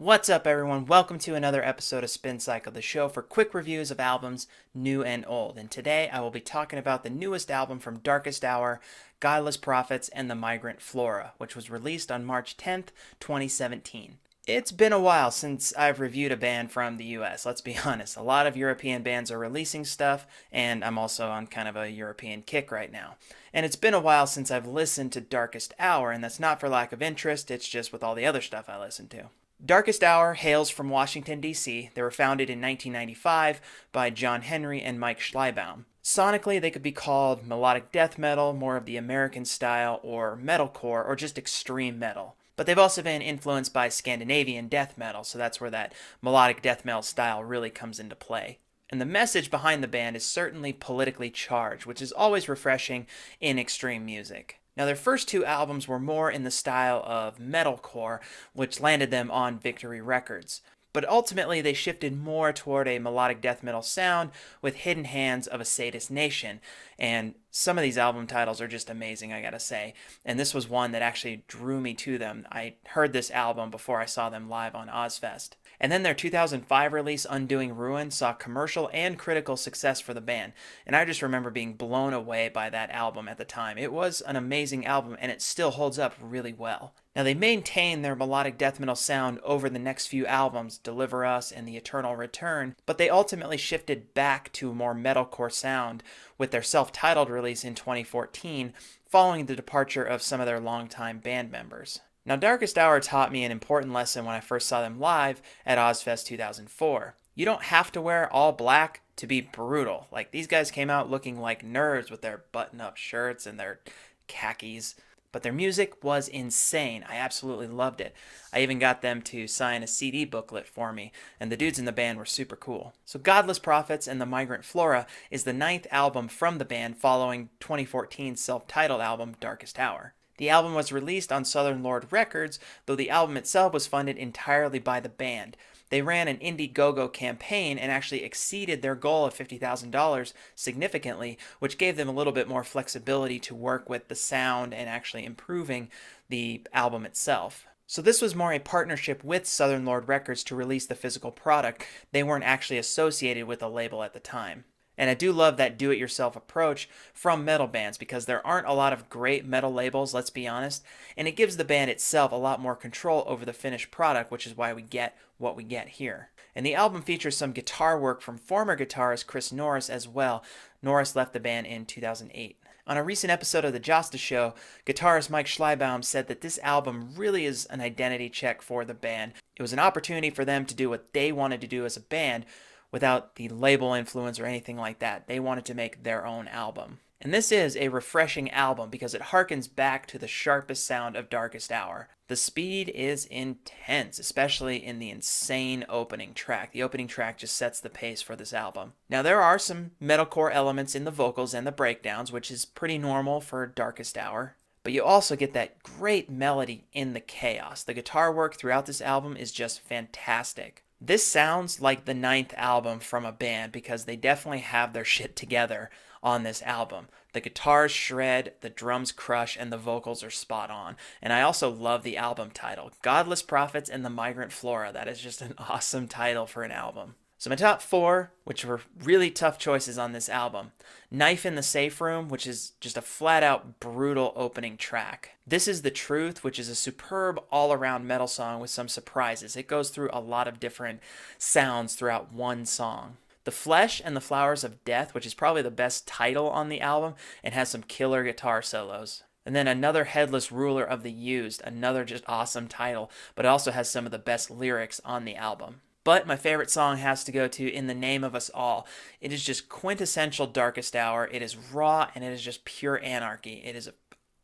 What's up, everyone? Welcome to another episode of Spin Cycle, the show for quick reviews of albums, new and old. And today I will be talking about the newest album from Darkest Hour, Godless Prophets, and the Migrant Flora, which was released on March 10th, 2017. It's been a while since I've reviewed a band from the US, let's be honest. A lot of European bands are releasing stuff, and I'm also on kind of a European kick right now. And it's been a while since I've listened to Darkest Hour, and that's not for lack of interest, it's just with all the other stuff I listen to. Darkest Hour hails from Washington, D.C. They were founded in 1995 by John Henry and Mike Schleibaum. Sonically, they could be called melodic death metal, more of the American style, or metalcore, or just extreme metal. But they've also been influenced by Scandinavian death metal, so that's where that melodic death metal style really comes into play. And the message behind the band is certainly politically charged, which is always refreshing in extreme music. Now, their first two albums were more in the style of metalcore, which landed them on Victory Records. But ultimately, they shifted more toward a melodic death metal sound with Hidden Hands of a Sadist Nation. And some of these album titles are just amazing, I gotta say. And this was one that actually drew me to them. I heard this album before I saw them live on Ozfest. And then their 2005 release, Undoing Ruin, saw commercial and critical success for the band. And I just remember being blown away by that album at the time. It was an amazing album, and it still holds up really well. Now, they maintained their melodic death metal sound over the next few albums, Deliver Us and The Eternal Return, but they ultimately shifted back to a more metalcore sound with their self-titled release in 2014, following the departure of some of their longtime band members. Now, Darkest Hour taught me an important lesson when I first saw them live at Ozfest 2004. You don't have to wear all black to be brutal. Like, these guys came out looking like nerds with their button-up shirts and their khakis. But their music was insane. I absolutely loved it. I even got them to sign a CD booklet for me, and the dudes in the band were super cool. So Godless Prophets and the Migrant Flora is the 9th album from the band following 2014's self-titled album, Darkest Hour. The album was released on Southern Lord Records, though the album itself was funded entirely by the band. They ran an Indiegogo campaign and actually exceeded their goal of $50,000 significantly, which gave them a little bit more flexibility to work with the sound and actually improving the album itself. So this was more a partnership with Southern Lord Records to release the physical product. They weren't actually associated with a label at the time. And I do love that do-it-yourself approach from metal bands because there aren't a lot of great metal labels, let's be honest, and it gives the band itself a lot more control over the finished product, which is why we get what we get here. And the album features some guitar work from former guitarist Chris Norris as well. Norris left the band in 2008. On a recent episode of The Josta Show, guitarist Mike Schleibaum said that this album really is an identity check for the band. It was an opportunity for them to do what they wanted to do as a band, without the label influence or anything like that. They wanted to make their own album. And this is a refreshing album because it harkens back to the sharpest sound of Darkest Hour. The speed is intense, especially in the insane opening track. The opening track just sets the pace for this album. Now, there are some metalcore elements in the vocals and the breakdowns, which is pretty normal for Darkest Hour. But you also get that great melody in the chaos. The guitar work throughout this album is just fantastic. This sounds like the 9th album from a band because they definitely have their shit together on this album. The guitars shred, the drums crush, and the vocals are spot on. And I also love the album title, Godless Prophets and the Migrant Flora. That is just an awesome title for an album. So my top 4, which were really tough choices on this album. Knife in the Safe Room, which is just a flat-out brutal opening track. This is The Truth, which is a superb all-around metal song with some surprises. It goes through a lot of different sounds throughout one song. The Flesh and the Flowers of Death, which is probably the best title on the album, and has some killer guitar solos. And then Another Headless Ruler of the Used, another just awesome title, but it also has some of the best lyrics on the album. But my favorite song has to go to In the Name of Us All. It is just quintessential Darkest Hour. It is raw and it is just pure anarchy. It is an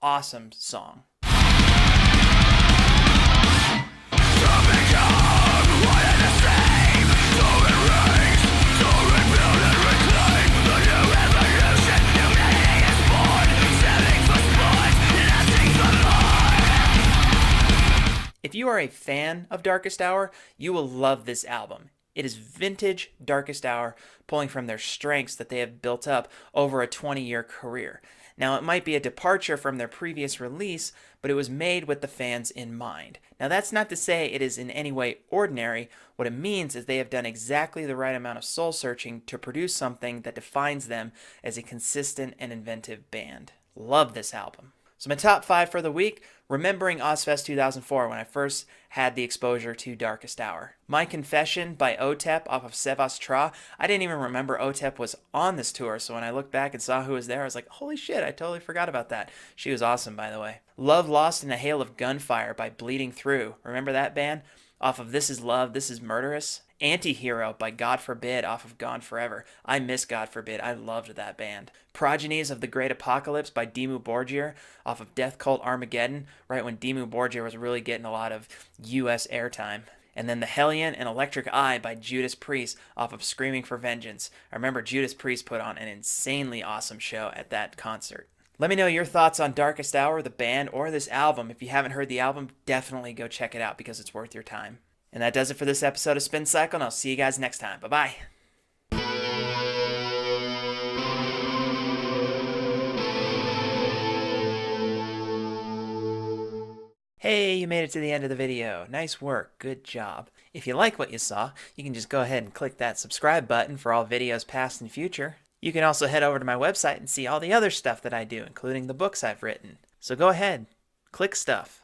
awesome song. If you are a fan of Darkest Hour, you will love this album. It is vintage Darkest Hour, pulling from their strengths that they have built up over a 20-year career. Now, it might be a departure from their previous release, but it was made with the fans in mind. Now, that's not to say it is in any way ordinary. What it means is they have done exactly the right amount of soul searching to produce something that defines them as a consistent and inventive band. Love this album. So my top 5 for the week, remembering Ozfest 2004 when I first had the exposure to Darkest Hour. My Confession by OTEP off of Sevas Tra. I didn't even remember OTEP was on this tour, so when I looked back and saw who was there, I was like, holy shit, I totally forgot about that. She was awesome, by the way. Love Lost in a Hail of Gunfire by Bleeding Through. Remember that band? Off of This Is Love, This Is Murderous. Antihero by God Forbid off of Gone Forever. I miss God Forbid. I loved that band. Progenies of the Great Apocalypse by Dimmu Borgir off of Death Cult Armageddon, right when Dimmu Borgir was really getting a lot of US airtime. And then The Hellion and Electric Eye by Judas Priest off of Screaming for Vengeance. I remember Judas Priest put on an insanely awesome show at that concert. Let me know your thoughts on Darkest Hour, the band, or this album. If you haven't heard the album, definitely go check it out because it's worth your time. And that does it for this episode of Spin Cycle, and I'll see you guys next time. Bye-bye. Hey, you made it to the end of the video. Nice work. Good job. If you like what you saw, you can just go ahead and click that subscribe button for all videos past and future. You can also head over to my website and see all the other stuff that I do, including the books I've written. So go ahead, click stuff.